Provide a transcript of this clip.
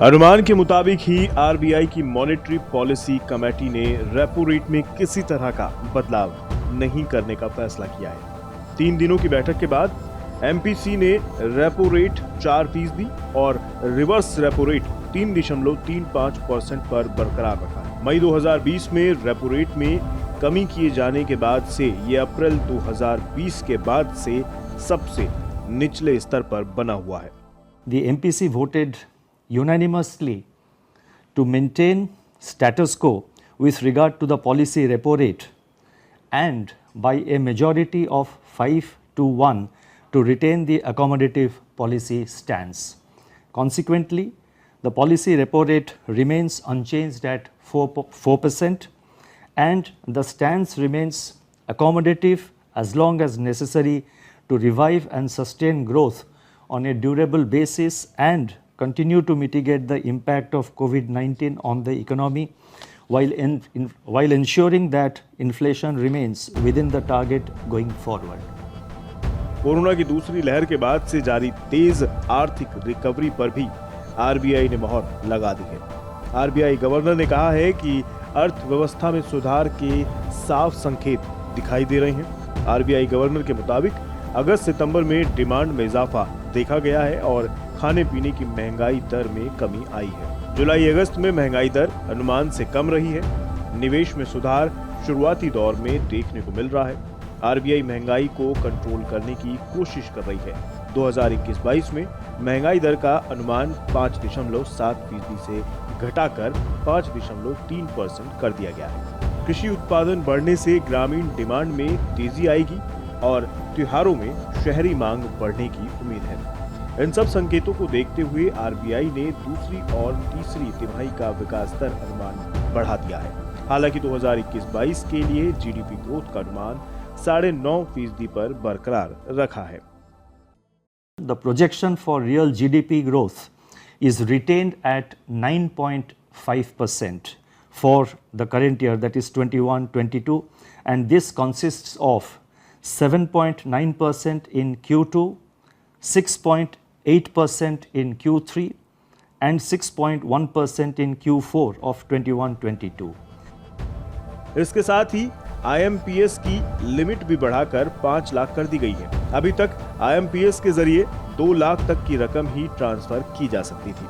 अनुमान के मुताबिक ही आरबीआई की मॉनेटरी पॉलिसी कमेटी ने रेपो रेट में किसी तरह का बदलाव नहीं करने का फैसला किया है। 3 दिनों की बैठक के बाद एमपीसी ने रेपो रेट 4% और रिवर्स रेपो रेट 3.35% पर बरकरार रखा है। मई 2020 में रेपो रेट में कमी किए जाने के बाद से ये अप्रैल 2020 के बाद से सबसे निचले स्तर पर बना हुआ है। The MPC voted unanimously to maintain status quo with regard to the policy repo rate and by a majority of 5-1 to retain the accommodative policy stance. Consequently, the policy repo rate remains unchanged at 4% and the stance remains accommodative as long as necessary to revive and sustain growth on a durable basis and continue to mitigate the impact of COVID-19 on the economy while ensuring that inflation remains within the target going forward. Corona की दूसरी लहर के बाद से जारी तेज आर्थिक recovery पर भी आरबीआई ने मोहर लगा दी है। आरबीआई गवर्नर ने कहा है कि अर्थव्यवस्था में सुधार के साफ संकेत दिखाई दे रहे हैं। आरबीआई गवर्नर के मुताबिक अगस्त सितंबर में डिमांड में इजाफा देखा गया है और खाने पीने की महंगाई दर में कमी आई है। जुलाई अगस्त में महंगाई दर अनुमान से कम रही है। निवेश में सुधार शुरुआती दौर में देखने को मिल रहा है। आरबीआई महंगाई को कंट्रोल करने की कोशिश कर रही है। 2021-22 में महंगाई दर का अनुमान 5.7% से घटाकर 5.3% कर दिया गया है। कृषि उत्पादन बढ़ने से ग्रामीण डिमांड में तेजी आएगी और त्योहारों में शहरी मांग बढ़ने की उम्मीद है। इन सब संकेतों को देखते हुए आरबीआई ने दूसरी और तीसरी तिमाही का विकास दर अनुमान बढ़ा दिया है। हालांकि 2021-22 के लिए जीडीपी ग्रोथ का अनुमान 9.5% पर बरकरार रखा है। The projection for real GDP growth is retained at 9.5% for the current year, that is 21-22, and this consists of 7.9% in Q2, 6.8% in Q3 and 6.1% in Q4 of 21-22. इसके साथ ही आईएमपीएस की लिमिट भी बढ़ाकर 5 लाख कर दी गई है। अभी तक आईएमपीएस के जरिए 2 लाख तक की रकम ही ट्रांसफर की जा सकती थी।